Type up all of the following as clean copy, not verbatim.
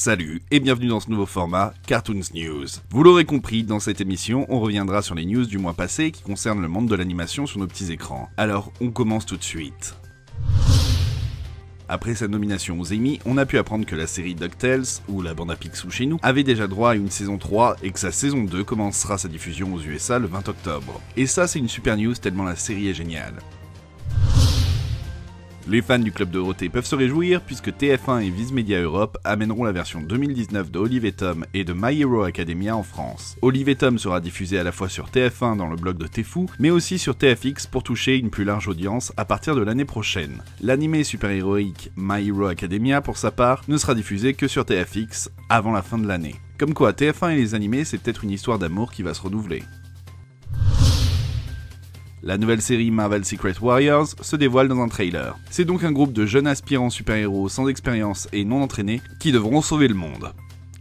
Salut et bienvenue dans ce nouveau format Cartoons News. Vous l'aurez compris, dans cette émission, on reviendra sur les news du mois passé qui concernent le monde de l'animation sur nos petits écrans. Alors, on commence tout de suite. Après sa nomination aux Emmy, on a pu apprendre que la série DuckTales, ou la bande à Picsou chez nous, avait déjà droit à une saison 3 et que sa saison 2 commencera sa diffusion aux USA le 20 octobre. Et ça, c'est une super news tellement la série est géniale. Les fans du Club Dorothée peuvent se réjouir puisque TF1 et Viz Media Europe amèneront la version 2019 de Olive et Tom et de My Hero Academia en France. Olive et Tom sera diffusé à la fois sur TF1 dans le blog de Tfou, mais aussi sur TFX pour toucher une plus large audience à partir de l'année prochaine. L'animé super-héroïque My Hero Academia, pour sa part, ne sera diffusé que sur TFX avant la fin de l'année. Comme quoi, TF1 et les animés, c'est peut-être une histoire d'amour qui va se renouveler. La nouvelle série Marvel Secret Warriors se dévoile dans un trailer. C'est donc un groupe de jeunes aspirants super-héros sans expérience et non entraînés qui devront sauver le monde.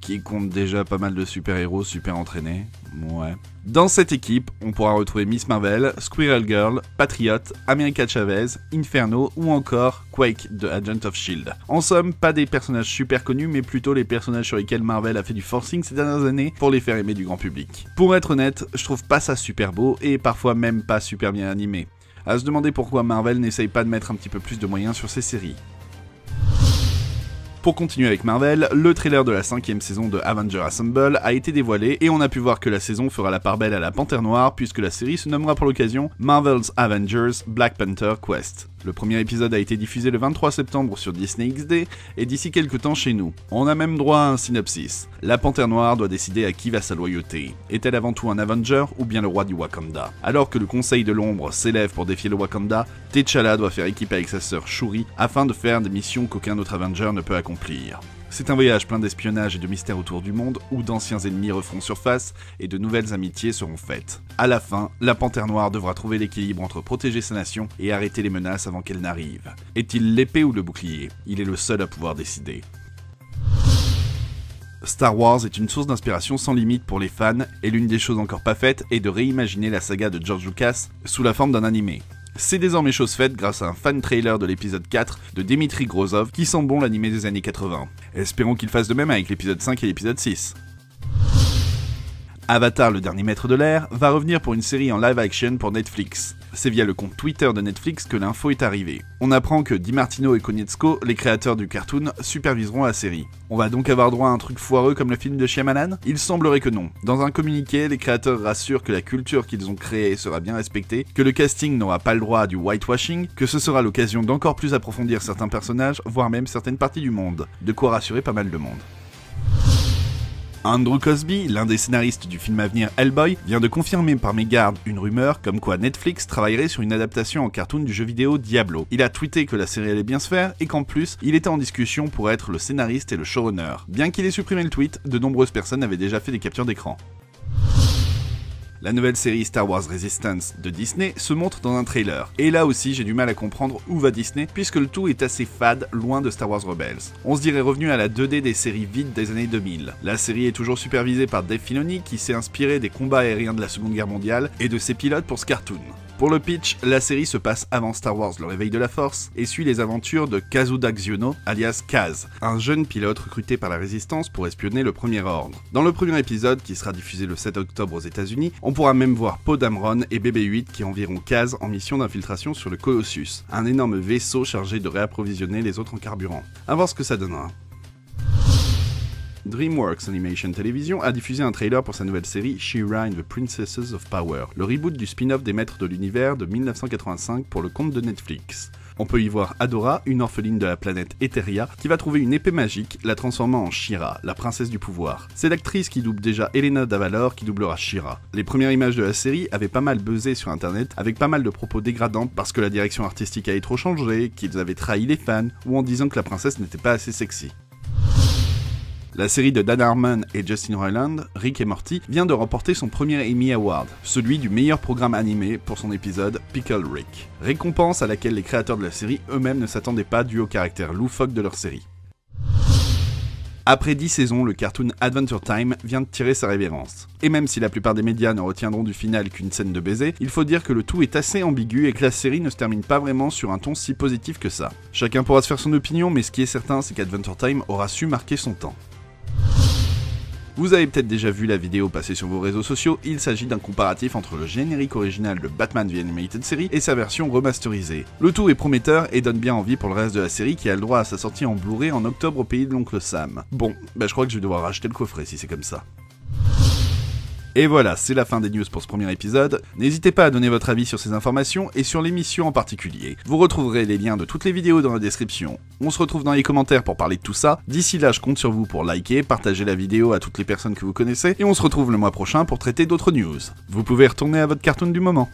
Qui compte déjà pas mal de super-héros super entraînés. Ouais. Dans cette équipe, on pourra retrouver Miss Marvel, Squirrel Girl, Patriot, America Chavez, Inferno ou encore Quake de Agent of S.H.I.E.L.D. En somme, pas des personnages super connus, mais plutôt les personnages sur lesquels Marvel a fait du forcing ces dernières années pour les faire aimer du grand public. Pour être honnête, je trouve pas ça super beau et parfois même pas super bien animé. À se demander pourquoi Marvel n'essaye pas de mettre un petit peu plus de moyens sur ses séries. Pour continuer avec Marvel, le trailer de la 5e saison de Avengers Assemble a été dévoilé et on a pu voir que la saison fera la part belle à la Panthère Noire puisque la série se nommera pour l'occasion Marvel's Avengers Black Panther Quest. Le premier épisode a été diffusé le 23 septembre sur Disney XD et d'ici quelques temps chez nous. On a même droit à un synopsis. La Panthère Noire doit décider à qui va sa loyauté. Est-elle avant tout un Avenger ou bien le roi du Wakanda? Alors que le Conseil de l'Ombre s'élève pour défier le Wakanda, T'Challa doit faire équipe avec sa sœur Shuri afin de faire des missions qu'aucun autre Avenger ne peut accomplir. C'est un voyage plein d'espionnage et de mystères autour du monde où d'anciens ennemis referont surface et de nouvelles amitiés seront faites. À la fin, la Panthère Noire devra trouver l'équilibre entre protéger sa nation et arrêter les menaces avant qu'elles n'arrivent. Est-il l'épée ou le bouclier? Il est le seul à pouvoir décider. Star Wars est une source d'inspiration sans limite pour les fans et l'une des choses encore pas faites est de réimaginer la saga de George Lucas sous la forme d'un animé. C'est désormais chose faite grâce à un fan trailer de l'épisode 4 de Dmitry Grozov qui sent bon l'animé des années 80. Espérons qu'il fasse de même avec l'épisode 5 et l'épisode 6. Avatar, le dernier maître de l'air, va revenir pour une série en live action pour Netflix. C'est via le compte Twitter de Netflix que l'info est arrivée. On apprend que Di Martino et Konietzko, les créateurs du cartoon, superviseront la série. On va donc avoir droit à un truc foireux comme le film de Shyamalan? Il semblerait que non. Dans un communiqué, les créateurs rassurent que la culture qu'ils ont créée sera bien respectée, que le casting n'aura pas le droit à du whitewashing, que ce sera l'occasion d'encore plus approfondir certains personnages, voire même certaines parties du monde. De quoi rassurer pas mal de monde. Andrew Cosby, l'un des scénaristes du film à venir Hellboy, vient de confirmer par mégarde une rumeur comme quoi Netflix travaillerait sur une adaptation en cartoon du jeu vidéo Diablo. Il a tweeté que la série allait bien se faire et qu'en plus, il était en discussion pour être le scénariste et le showrunner. Bien qu'il ait supprimé le tweet, de nombreuses personnes avaient déjà fait des captures d'écran. La nouvelle série Star Wars Resistance de Disney se montre dans un trailer. Et là aussi, j'ai du mal à comprendre où va Disney, puisque le tout est assez fade, loin de Star Wars Rebels. On se dirait revenu à la 2D des séries vides des années 2000. La série est toujours supervisée par Dave Filoni, qui s'est inspiré des combats aériens de la Seconde Guerre mondiale et de ses pilotes pour ce cartoon. Pour le pitch, la série se passe avant Star Wars le réveil de la Force et suit les aventures de Kazuda Xiono, alias Kaz, un jeune pilote recruté par la Résistance pour espionner le Premier Ordre. Dans le premier épisode, qui sera diffusé le 7 octobre aux États-Unis, on pourra même voir Poe Dameron et BB-8 qui enverront Kaz en mission d'infiltration sur le Colossus, un énorme vaisseau chargé de réapprovisionner les autres en carburant. À voir ce que ça donnera. DreamWorks Animation Television a diffusé un trailer pour sa nouvelle série She-Ra and the Princesses of Power, le reboot du spin-off des Maîtres de l'Univers de 1985 pour le compte de Netflix. On peut y voir Adora, une orpheline de la planète Etheria, qui va trouver une épée magique, la transformant en She-Ra, la princesse du pouvoir. C'est l'actrice qui double déjà Elena Davalor qui doublera She-Ra. Les premières images de la série avaient pas mal buzzé sur internet, avec pas mal de propos dégradants parce que la direction artistique avait trop changé, qu'ils avaient trahi les fans, ou en disant que la princesse n'était pas assez sexy. La série de Dan Harmon et Justin Roiland, Rick et Morty, vient de remporter son premier Emmy Award, celui du meilleur programme animé pour son épisode Pickle Rick. Récompense à laquelle les créateurs de la série eux-mêmes ne s'attendaient pas dû au caractère loufoque de leur série. Après 10 saisons, le cartoon Adventure Time vient de tirer sa révérence. Et même si la plupart des médias ne retiendront du final qu'une scène de baiser, il faut dire que le tout est assez ambigu et que la série ne se termine pas vraiment sur un ton si positif que ça. Chacun pourra se faire son opinion, mais ce qui est certain, c'est qu'Adventure Time aura su marquer son temps. Vous avez peut-être déjà vu la vidéo passer sur vos réseaux sociaux, il s'agit d'un comparatif entre le générique original de Batman The Animated Series et sa version remasterisée. Le tout est prometteur et donne bien envie pour le reste de la série qui a le droit à sa sortie en Blu-ray en octobre au pays de l'oncle Sam. Bon, je crois que je vais devoir racheter le coffret si c'est comme ça. Et voilà, c'est la fin des news pour ce premier épisode. N'hésitez pas à donner votre avis sur ces informations et sur l'émission en particulier. Vous retrouverez les liens de toutes les vidéos dans la description. On se retrouve dans les commentaires pour parler de tout ça. D'ici là, je compte sur vous pour liker, partager la vidéo à toutes les personnes que vous connaissez, et on se retrouve le mois prochain pour traiter d'autres news. Vous pouvez retourner à votre cartoon du moment.